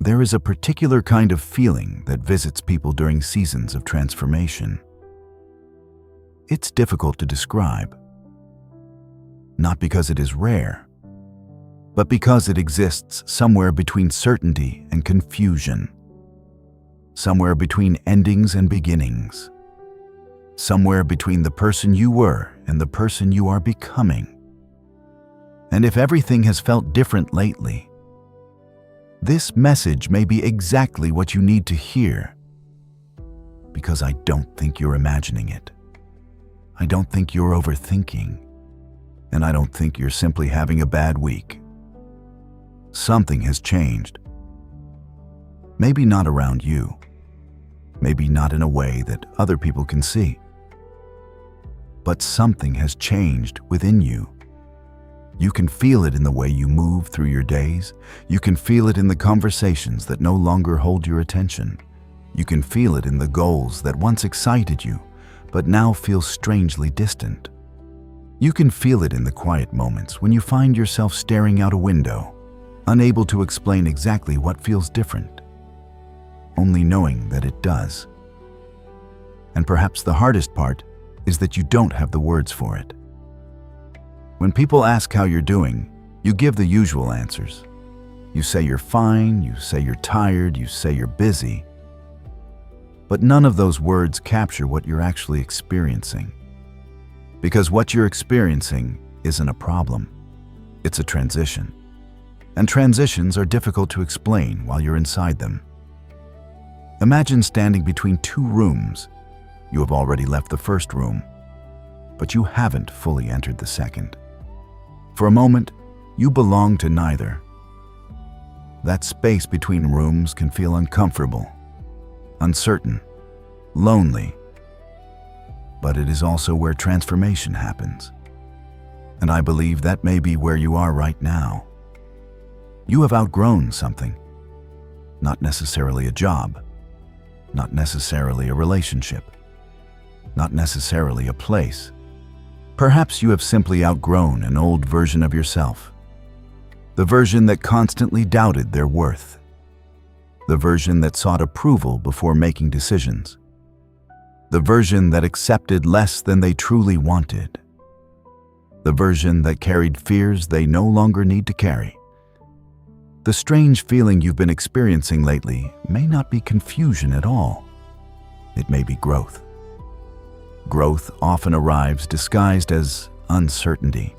There is a particular kind of feeling that visits people during seasons of transformation. It's difficult to describe, not because it is rare, but because it exists somewhere between certainty and confusion, somewhere between endings and beginnings, somewhere between the person you were and the person you are becoming. And if everything has felt different lately, this message may be exactly what you need to hear, because I don't think you're imagining it. I don't think you're overthinking, and I don't think you're simply having a bad week. Something has changed. Maybe not around you, maybe not in a way that other people can see, but something has changed within you. You can feel it in the way you move through your days. You can feel it in the conversations that no longer hold your attention. You can feel it in the goals that once excited you, but now feel strangely distant. You can feel it in the quiet moments when you find yourself staring out a window, unable to explain exactly what feels different, only knowing that it does. And perhaps the hardest part is that you don't have the words for it. When people ask how you're doing, you give the usual answers. You say you're fine, you say you're tired, you say you're busy. But none of those words capture what you're actually experiencing. Because what you're experiencing isn't a problem, it's a transition. And transitions are difficult to explain while you're inside them. Imagine standing between two rooms. You have already left the first room, but you haven't fully entered the second. For a moment, you belong to neither. That space between rooms can feel uncomfortable, uncertain, lonely. But it is also where transformation happens. And I believe that may be where you are right now. You have outgrown something. Not necessarily a job, not necessarily a relationship, not necessarily a place. Perhaps you have simply outgrown an old version of yourself. The version that constantly doubted their worth. The version that sought approval before making decisions. The version that accepted less than they truly wanted. The version that carried fears they no longer need to carry. The strange feeling you've been experiencing lately may not be confusion at all. It may be growth. Growth often arrives disguised as uncertainty,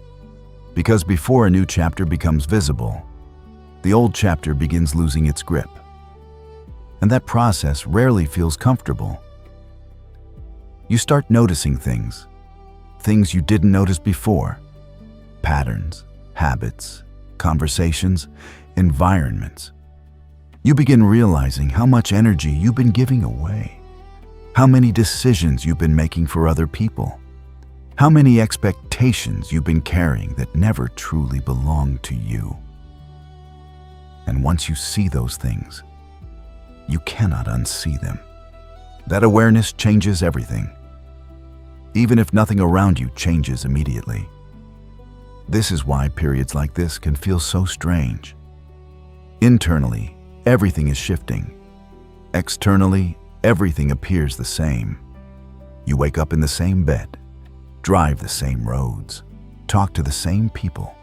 because before a new chapter becomes visible, the old chapter begins losing its grip. And that process rarely feels comfortable. You start noticing things you didn't notice before, patterns, habits, conversations, environments. You begin realizing how much energy you've been giving away. How many decisions you've been making for other people. How many expectations you've been carrying that never truly belonged to you. And once you see those things, you cannot unsee them. That awareness changes everything, even if nothing around you changes immediately. This is why periods like this can feel so strange. Internally, everything is shifting. Externally, everything appears the same. You wake up in the same bed, drive the same roads, talk to the same people,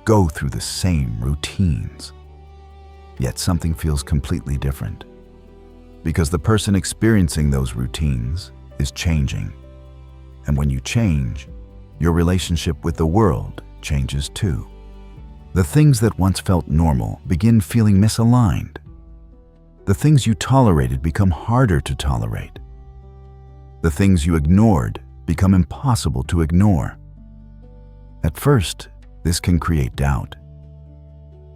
go through the same routines. Yet something feels completely different, because the person experiencing those routines is changing. And when you change, your relationship with the world changes too. The things that once felt normal begin feeling misaligned. The things you tolerated become harder to tolerate. The things you ignored become impossible to ignore. At first, this can create doubt.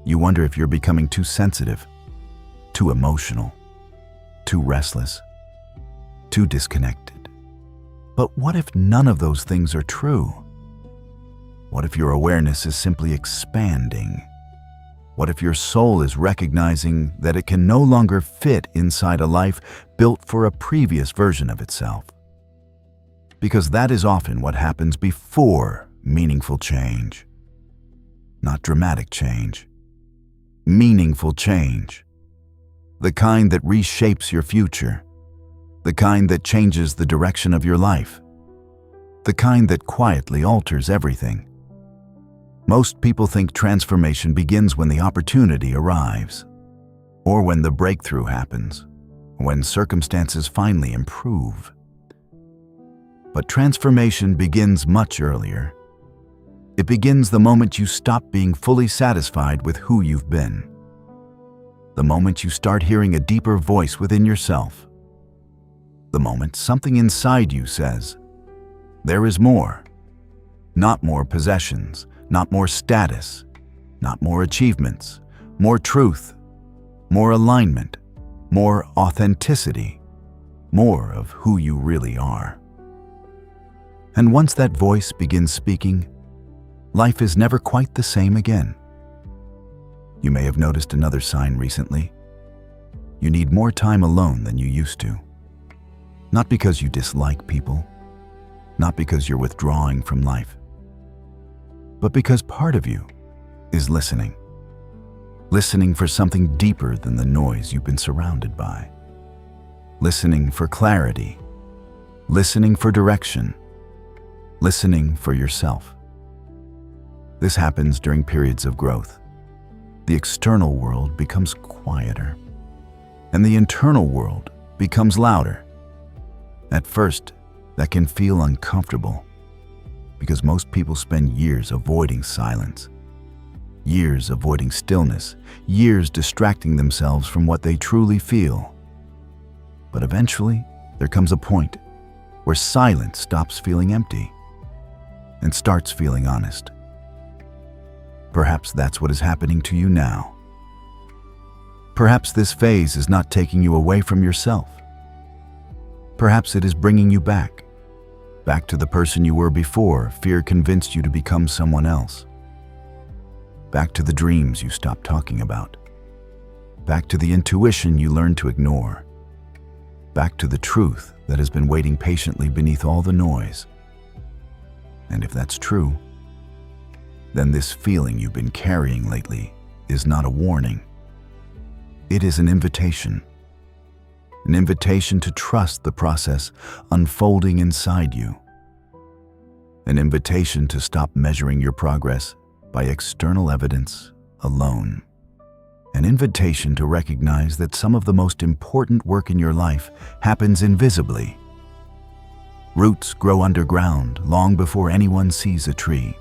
You wonder if you're becoming too sensitive, too emotional, too restless, too disconnected. But what if none of those things are true? What if your awareness is simply expanding? What if your soul is recognizing that it can no longer fit inside a life built for a previous version of itself? Because that is often what happens before meaningful change. Not dramatic change. Meaningful change. the kind that reshapes your future, the kind that changes the direction of your life, the kind that quietly alters everything. Most people think transformation begins when the opportunity arrives, or when the breakthrough happens, when circumstances finally improve. But transformation begins much earlier. It begins the moment you stop being fully satisfied with who you've been. The moment you start hearing a deeper voice within yourself. The moment something inside you says, there is more. Not more possessions, not more status, not more achievements, more truth, more alignment, more authenticity, more of who you really are. And once that voice begins speaking, life is never quite the same again. You may have noticed another sign recently. You need more time alone than you used to. Not because you dislike people, not because you're withdrawing from life, but because part of you is listening. Listening for something deeper than the noise you've been surrounded by. Listening for clarity. Listening for direction. Listening for yourself. This happens during periods of growth. The external world becomes quieter, and the internal world becomes louder. At first, that can feel uncomfortable, because most people spend years avoiding silence, years avoiding stillness, years distracting themselves from what they truly feel. But eventually, there comes a point where silence stops feeling empty and starts feeling honest. Perhaps that's what is happening to you now. Perhaps this phase is not taking you away from yourself. Perhaps it is bringing you back to the person you were before fear convinced you to become someone else. Back to the dreams you stopped talking about. Back to the intuition you learned to ignore. Back to the truth that has been waiting patiently beneath all the noise. And if that's true, then this feeling you've been carrying lately is not a warning. It is an invitation. An invitation to trust the process unfolding inside you. An invitation to stop measuring your progress by external evidence alone. An invitation to recognize that some of the most important work in your life happens invisibly. Roots grow underground long before anyone sees a tree.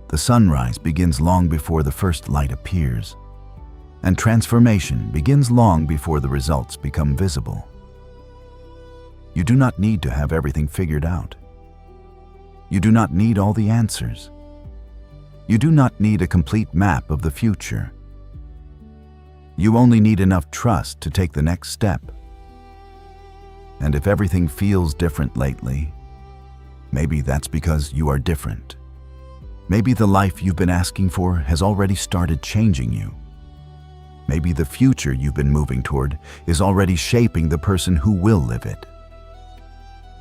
The sunrise begins long before the first light appears, and transformation begins long before the results become visible. You do not need to have everything figured out. You do not need all the answers. You do not need a complete map of the future. You only need enough trust to take the next step. And if everything feels different lately, maybe that's because you are different. Maybe the life you've been asking for has already started changing you. Maybe the future you've been moving toward is already shaping the person who will live it.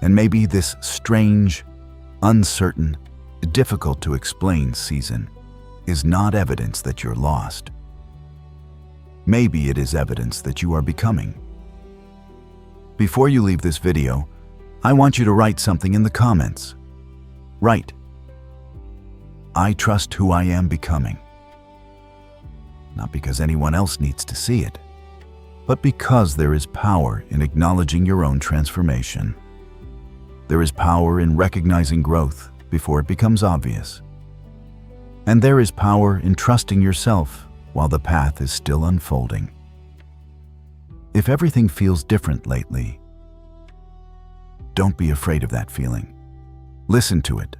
And maybe this strange, uncertain, difficult to explain season is not evidence that you're lost. Maybe it is evidence that you are becoming. Before you leave this video, I want you to write something in the comments. Write, "I trust who I am becoming." Not because anyone else needs to see it, but because there is power in acknowledging your own transformation. There is power in recognizing growth before it becomes obvious. And there is power in trusting yourself while the path is still unfolding. If everything feels different lately, don't be afraid of that feeling. Listen to it,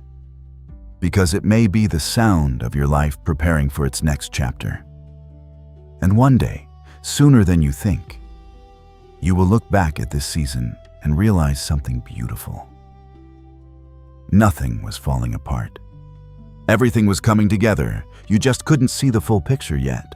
because it may be the sound of your life preparing for its next chapter. And one day, sooner than you think, you will look back at this season and realize something beautiful. Nothing was falling apart. Everything was coming together. You just couldn't see the full picture yet.